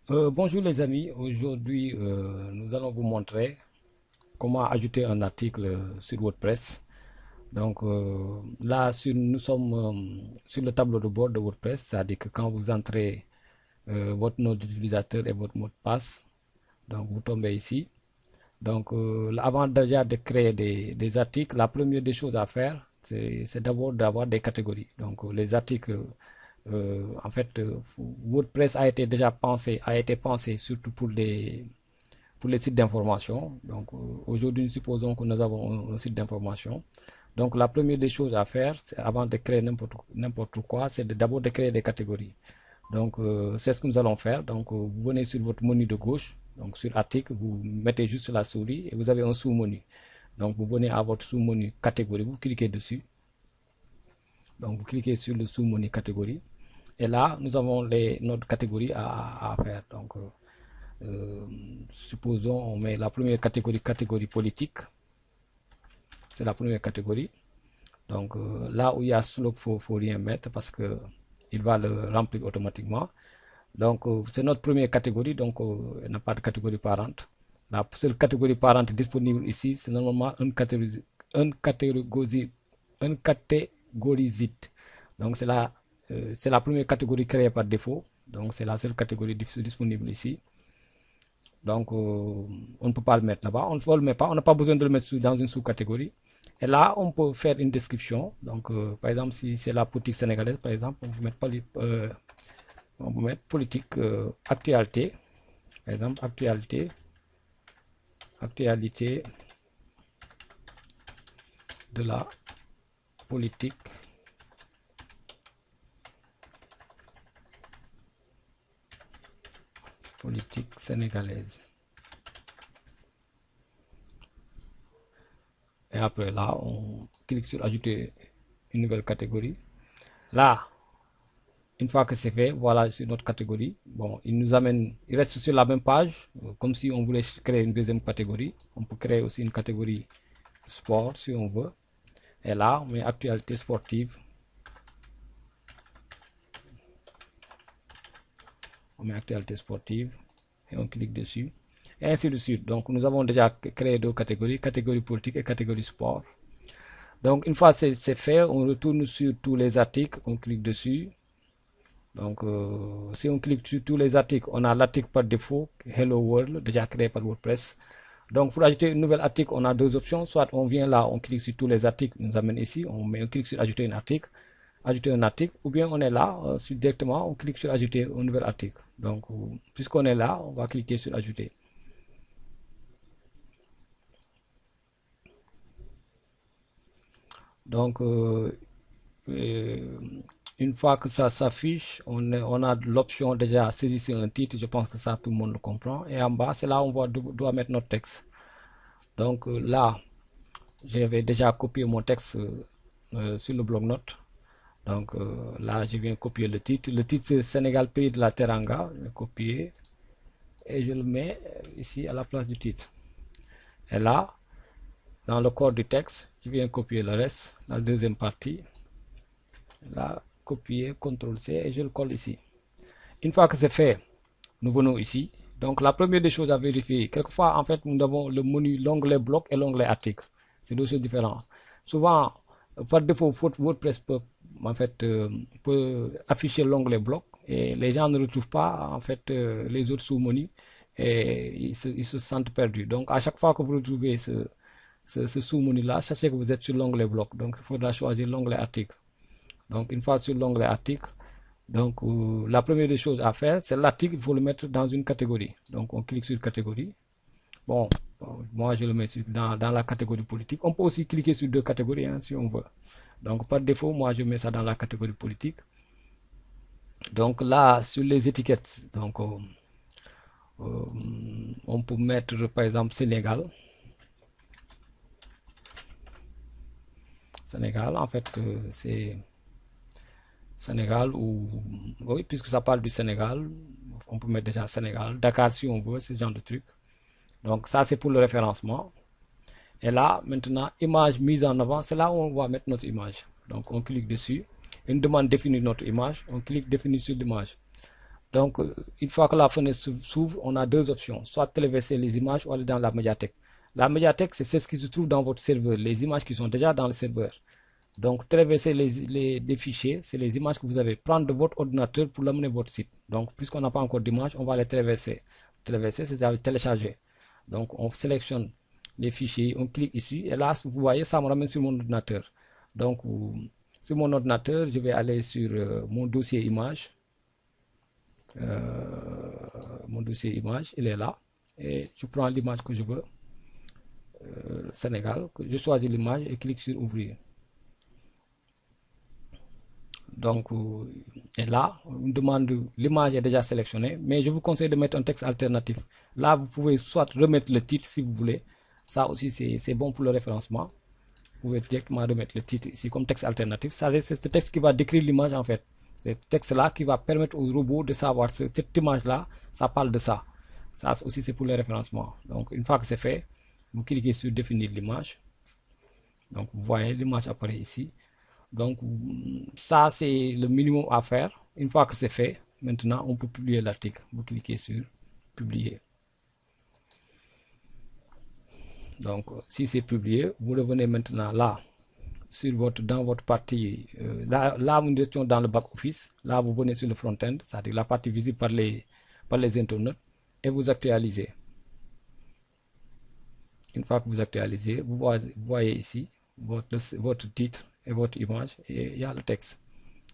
Bonjour les amis, aujourd'hui nous allons vous montrer comment ajouter un article sur WordPress. Donc là, nous sommes sur le tableau de bord de WordPress, c'est-à-dire que quand vous entrez votre nom d'utilisateur et votre mot de passe, donc vous tombez ici. Donc avant déjà de créer des articles, la première des choses à faire, c'est d'abord d'avoir des catégories. Donc les articles en fait, WordPress a été déjà pensé, a été pensé surtout pour les sites d'information. Donc, aujourd'hui, nous supposons que nous avons un site d'information. Donc, la première des choses à faire, avant de créer n'importe quoi, c'est d'abord de créer des catégories. Donc, c'est ce que nous allons faire. Donc, vous venez sur votre menu de gauche, donc sur article, vous mettez juste la souris et vous avez un sous-menu. Donc, vous venez à votre sous-menu catégorie, vous cliquez dessus. Donc, vous cliquez sur le sous-menu catégorie. Et là, nous avons notre catégorie à faire. Donc, euh, supposons, on met la première catégorie, catégorie politique. C'est la première catégorie. Donc, là où il y a slope, faut rien mettre parce que il va le remplir automatiquement. Donc, c'est notre première catégorie. Donc, il n'y a pas de catégorie parente. La seule catégorie parente disponible ici, c'est normalement un catégorisite. Donc, c'est la première catégorie créée par défaut. Donc, c'est la seule catégorie disponible ici. Donc, on ne peut pas le mettre là-bas. On ne le met pas. On n'a pas besoin de le mettre dans une sous-catégorie. Et là, on peut faire une description. Donc, par exemple, si c'est la politique sénégalaise, par exemple, on peut mettre politique actualité. Par exemple, actualité de la politique sénégalaise. Et après là, on clique sur ajouter une nouvelle catégorie. Là, une fois que c'est fait, voilà sur notre catégorie. Bon, il nous amène, il reste sur la même page, comme si on voulait créer une deuxième catégorie. On peut créer aussi une catégorie sport si on veut. Et là, on met actualité sportive. On met actualité sportive et on clique dessus. Et ainsi de suite. Donc, nous avons déjà créé deux catégories, catégorie politique et catégorie sport. Donc, une fois c'est fait, on retourne sur tous les articles, on clique dessus. Donc, si on clique sur tous les articles, on a l'article par défaut, Hello World, déjà créé par WordPress. Donc, pour ajouter une nouvelle article, on a deux options. Soit on vient là, on clique sur tous les articles, nous amène ici, on met un clic sur ajouter un article, ou bien on est là, directement, on clique sur ajouter un nouvel article. Donc, puisqu'on est là, on va cliquer sur ajouter. Donc, une fois que ça s'affiche, on a l'option déjà saisir un titre. Je pense que ça, tout le monde le comprend. Et en bas, c'est là où on doit mettre notre texte. Donc là, j'avais déjà copié mon texte sur le bloc-notes. Donc là, je viens copier le titre. Le titre, c'est Sénégal, pays de la Teranga. Je vais copier et je le mets ici à la place du titre. Et là, dans le corps du texte, je viens copier le reste, la deuxième partie. Là, copier, CTRL-C et je le colle ici. Une fois que c'est fait, nous venons ici. Donc, la première des choses à vérifier, quelquefois, en fait, nous avons le menu, l'onglet bloc et l'onglet article. C'est deux choses différentes. Souvent, par défaut, WordPress peut, en fait, peut afficher l'onglet bloc et les gens ne retrouvent pas, en fait, les autres sous-menus et ils se sentent perdus. Donc, à chaque fois que vous retrouvez ce sous-menu-là, sachez que vous êtes sur l'onglet bloc. Donc, il faudra choisir l'onglet article. Donc, une fois sur l'onglet article, donc la première des choses à faire, c'est l'article, il faut le mettre dans une catégorie. Donc, on clique sur catégorie. Bon, moi, je le mets dans la catégorie politique. On peut aussi cliquer sur deux catégories hein, si on veut. Donc, par défaut, moi, je mets ça dans la catégorie politique. Donc, là, sur les étiquettes, donc, on peut mettre, par exemple, Sénégal. Sénégal, en fait, c'est Sénégal ou oui, puisque ça parle du Sénégal, on peut mettre déjà Sénégal, Dakar si on veut, ce genre de truc. Donc ça c'est pour le référencement. Et là maintenant image mise en avant, c'est là où on va mettre notre image. Donc on clique dessus, une demande définir notre image, on clique définir sur l'image. Donc, une fois que la fenêtre s'ouvre, on a deux options, soit téléverser les images ou aller dans la médiathèque. La médiathèque, c'est ce qui se trouve dans votre serveur, les images qui sont déjà dans le serveur. Donc, téléverser les fichiers, c'est les images que vous avez. Prendre de votre ordinateur pour l'amener votre site. Donc, puisqu'on n'a pas encore d'image, on va les téléverser. Téléverser, c'est-à-dire télécharger. Donc, on sélectionne les fichiers, on clique ici, et là, vous voyez, ça me ramène sur mon ordinateur. Donc, sur mon ordinateur, je vais aller sur mon dossier image. Mon dossier image, il est là. Et je prends l'image que je veux. Sénégal. Je choisis l'image et clique sur ouvrir. Donc, et là, on me demande, l'image est déjà sélectionnée, mais je vous conseille de mettre un texte alternatif. Là, vous pouvez soit remettre le titre si vous voulez. Ça aussi, c'est bon pour le référencement. Vous pouvez directement remettre le titre ici comme texte alternatif. C'est ce texte qui va décrire l'image en fait. C'est ce texte-là qui va permettre au robot de savoir cette image-là, ça parle de ça. Ça aussi, c'est pour le référencement. Donc, une fois que c'est fait, vous cliquez sur définir l'image. Donc, vous voyez l'image apparaît ici. Donc, ça, c'est le minimum à faire. Une fois que c'est fait, maintenant, on peut publier l'article. Vous cliquez sur publier. Donc, si c'est publié, vous revenez maintenant là, dans votre partie. Là, nous étions dans le back-office. Là, vous venez sur le front-end, c'est-à-dire la partie visible par les internautes, et vous actualisez. Une fois que vous actualisez, vous voyez ici votre titre et votre image, et il y a le texte.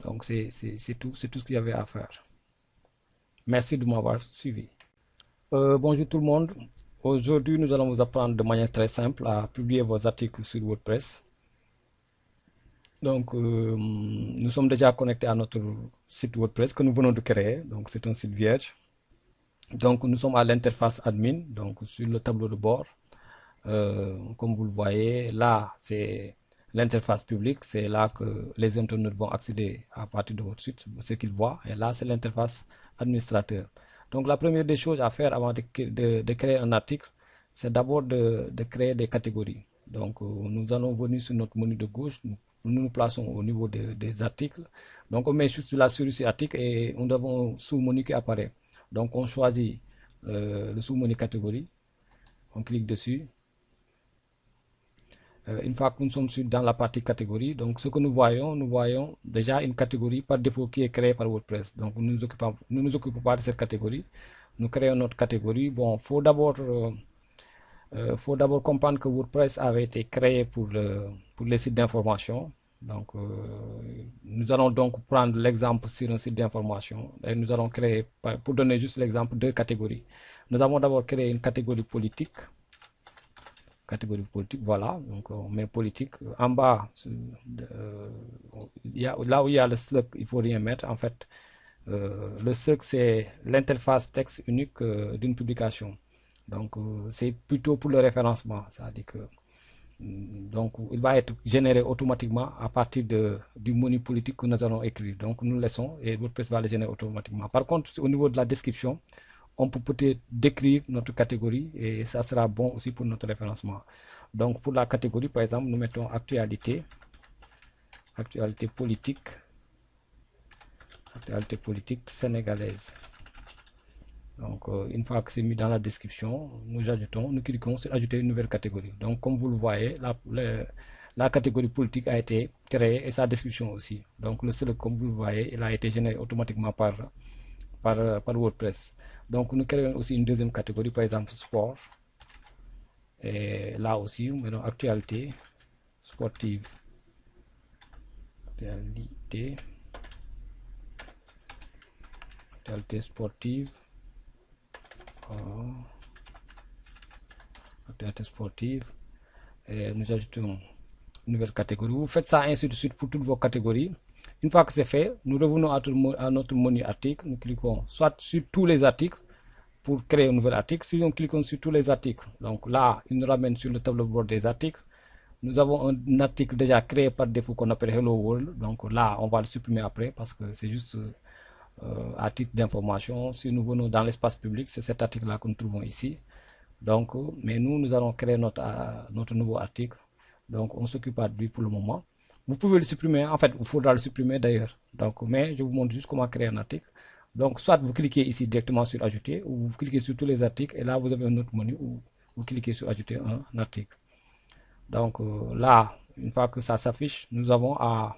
Donc, c'est tout ce qu'il y avait à faire. Merci de m'avoir suivi. Bonjour tout le monde. Aujourd'hui, nous allons vous apprendre de manière très simple à publier vos articles sur WordPress. Donc, nous sommes déjà connectés à notre site WordPress que nous venons de créer. Donc, c'est un site vierge. Donc, nous sommes à l'interface admin, donc sur le tableau de bord. Comme vous le voyez, là, c'est l'interface publique. C'est là que les internautes vont accéder à partir de votre site, ce qu'ils voient. Et là, c'est l'interface administrateur. Donc, la première des choses à faire avant de créer un article, c'est d'abord de créer des catégories. Donc, nous allons venir sur notre menu de gauche. Nous plaçons au niveau des articles. Donc, on met juste la souris article et on a un sous-menu qui apparaît. Donc, on choisit le sous-menu catégorie. On clique dessus. Une fois que nous sommes dans la partie catégorie, donc ce que nous voyons déjà une catégorie par défaut qui est créée par WordPress. Donc, nous nous occupons pas de cette catégorie. Nous créons notre catégorie. Bon, faut d'abord comprendre que WordPress avait été créé pour les sites d'information. Donc, nous allons donc prendre l'exemple sur un site d'information et nous allons créer, pour donner juste l'exemple, deux catégories. Nous avons d'abord créé une catégorie politique. Catégorie politique, voilà. Donc, on met politique. En bas, là où il y a le slug, il faut rien mettre. En fait, le slug, c'est l'interface texte unique d'une publication. Donc, c'est plutôt pour le référencement. C'est-à-dire que donc, il va être généré automatiquement à partir du menu politique que nous allons écrire. Donc, nous laissons et WordPress va le générer automatiquement. Par contre, au niveau de la description, on peut peut-être décrire notre catégorie et ça sera bon aussi pour notre référencement. Donc, pour la catégorie, par exemple, nous mettons actualité politique sénégalaise. Donc, une fois que c'est mis dans la description, nous cliquons sur ajouter une nouvelle catégorie. Donc, comme vous le voyez, la catégorie politique a été créée et sa description aussi. Donc, le seul, comme vous le voyez, il a été généré automatiquement par WordPress. Donc, nous créons aussi une deuxième catégorie, par exemple, sport. Et là aussi, nous mettons actualité sportive. Actualité sportive. Actualité sportive. Et nous ajoutons une nouvelle catégorie. Vous faites ça ainsi de suite pour toutes vos catégories. Une fois que c'est fait, nous revenons à notre menu article. Nous cliquons soit sur tous les articles pour créer un nouvel article. Si nous cliquons sur tous les articles, donc là, il nous ramène sur le tableau de bord des articles. Nous avons un article déjà créé par défaut qu'on appelle Hello World. Donc là, on va le supprimer après parce que c'est juste à titre d'information. Si nous venons dans l'espace public, c'est cet article-là que nous trouvons ici. Donc, mais nous allons créer notre nouveau article. Donc, on s'occupe de lui pour le moment. Vous pouvez le supprimer. En fait, il faudra le supprimer d'ailleurs. Donc, mais je vous montre juste comment créer un article. Donc, soit vous cliquez ici directement sur ajouter, ou vous cliquez sur tous les articles, et là, vous avez un autre menu où vous cliquez sur ajouter un article. Donc, là, une fois que ça s'affiche, nous avons à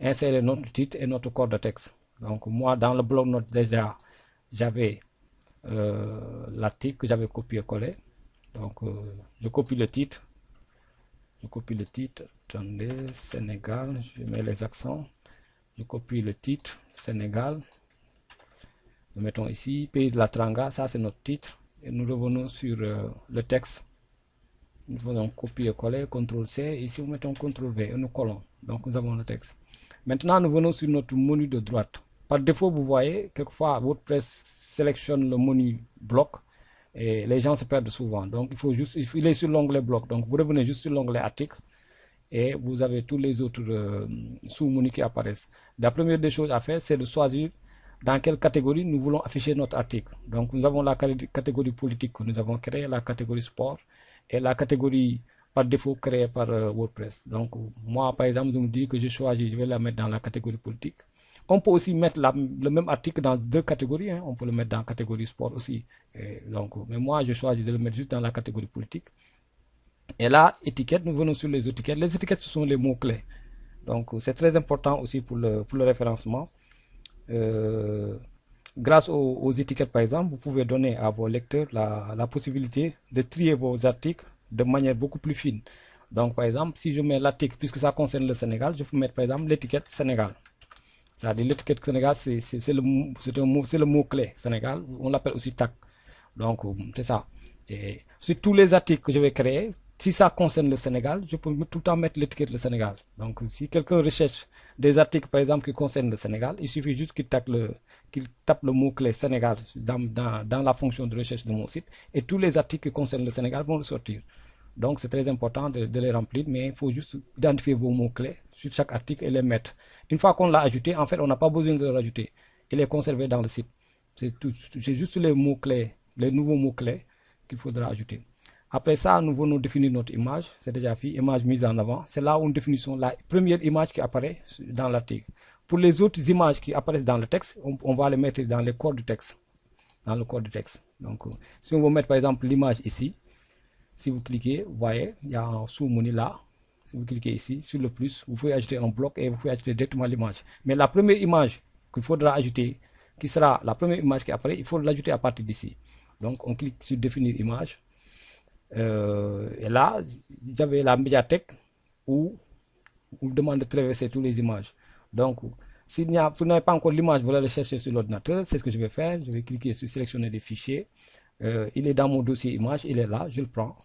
insérer notre titre et notre corps de texte. Donc, moi, dans le bloc-notes, déjà, j'avais l'article que j'avais copié-collé. Donc, je copie le titre. Je copie le titre. Attendez, Sénégal, je mets les accents. Je copie le titre, Sénégal. Nous mettons ici, pays de la Tranga, ça c'est notre titre. Et nous revenons sur le texte. Nous faisons copier-coller, CTRL-C. Ici, nous mettons CTRL-V et nous collons. Donc, nous avons le texte. Maintenant, nous venons sur notre menu de droite. Par défaut, vous voyez, quelquefois, WordPress sélectionne le menu bloc et les gens se perdent souvent. Donc, il est sur l'onglet bloc. Donc, vous revenez juste sur l'onglet article et vous avez tous les autres sous-menus qui apparaissent. La première des choses à faire, c'est de choisir dans quelle catégorie nous voulons afficher notre article. Donc, nous avons la catégorie politique que nous avons créée, la catégorie sport et la catégorie par défaut créée par WordPress. Donc, moi, par exemple, je me dis que je choisis, je vais la mettre dans la catégorie politique. On peut aussi mettre le même article dans deux catégories. Hein. On peut le mettre dans la catégorie sport aussi. Donc, mais moi, je choisis de le mettre juste dans la catégorie politique. Et là, étiquette, nous venons sur les étiquettes. Les étiquettes, ce sont les mots-clés. Donc, c'est très important aussi pour le référencement. Grâce aux étiquettes, par exemple, vous pouvez donner à vos lecteurs la possibilité de trier vos articles de manière beaucoup plus fine. Donc, par exemple, si je mets l'article, puisque ça concerne le Sénégal, je peux mettre, par exemple, l'étiquette Sénégal. C'est-à-dire l'étiquette Sénégal, c'est le mot-clé Sénégal. On l'appelle aussi TAC. Donc, c'est ça. Et sur tous les articles que je vais créer, si ça concerne le Sénégal, je peux tout le temps mettre l'étiquette le Sénégal. Donc, si quelqu'un recherche des articles, par exemple, qui concernent le Sénégal, il suffit juste qu'il tape le mot-clé Sénégal dans la fonction de recherche de mon site et tous les articles qui concernent le Sénégal vont le sortir. Donc, c'est très important de les remplir, mais il faut juste identifier vos mots-clés sur chaque article et les mettre. Une fois qu'on l'a ajouté, en fait, on n'a pas besoin de le rajouter. Il est conservé dans le site. C'est juste les mots-clés, les nouveaux mots-clés qu'il faudra ajouter. Après ça, nous venons définir notre image. C'est déjà fait, image mise en avant. C'est là où nous définissons la première image qui apparaît dans l'article. Pour les autres images qui apparaissent dans le texte, on va les mettre dans les corps du texte. Dans le corps du texte. Donc, si on veut mettre par exemple l'image ici, si vous cliquez, vous voyez, il y a un sous-menu là. Si vous cliquez ici, sur le plus, vous pouvez ajouter un bloc et vous pouvez ajouter directement l'image. Mais la première image qu'il faudra ajouter, qui sera la première image qui apparaît, il faut l'ajouter à partir d'ici. Donc, on clique sur définir image. Et là, j'avais la médiathèque où on demande de traverser toutes les images. Donc, si vous n'avez pas encore l'image, vous allez le chercher sur l'ordinateur. C'est ce que je vais faire. Je vais cliquer sur sélectionner des fichiers. Il est dans mon dossier image, il est là, je le prends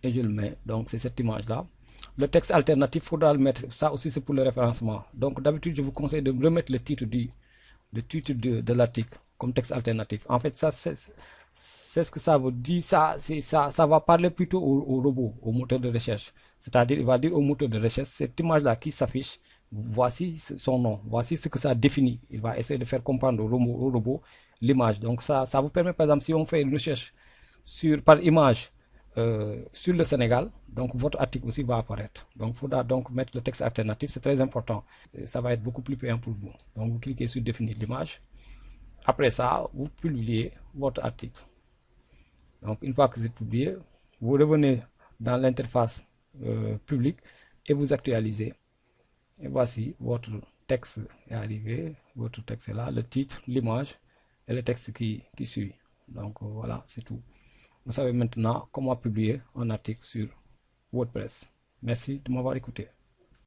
et je le mets. Donc, c'est cette image-là. Le texte alternatif, il faudra le mettre. Ça aussi, c'est pour le référencement. Donc, d'habitude, je vous conseille de remettre le titre de l'article comme texte alternatif. En fait, ça, c'est ce que ça veut dire. Ça va parler plutôt au robot, au moteur de recherche. C'est-à-dire, il va dire au moteur de recherche, cette image-là qui s'affiche, voici son nom, voici ce que ça définit. Il va essayer de faire comprendre au robot l'image. Donc, ça vous permet, par exemple, si on fait une recherche par image sur le Sénégal, donc votre article aussi va apparaître. Donc, il faudra donc mettre le texte alternatif, c'est très important. Ça va être beaucoup plus payant pour vous. Donc, vous cliquez sur définir l'image. Après ça, vous publiez votre article. Donc, une fois que c'est publié, vous revenez dans l'interface publique et vous actualisez. Et voici, votre texte est arrivé. Votre texte est là, le titre, l'image et le texte qui suit. Donc, voilà, c'est tout. Vous savez maintenant comment publier un article sur WordPress. Merci de m'avoir écouté.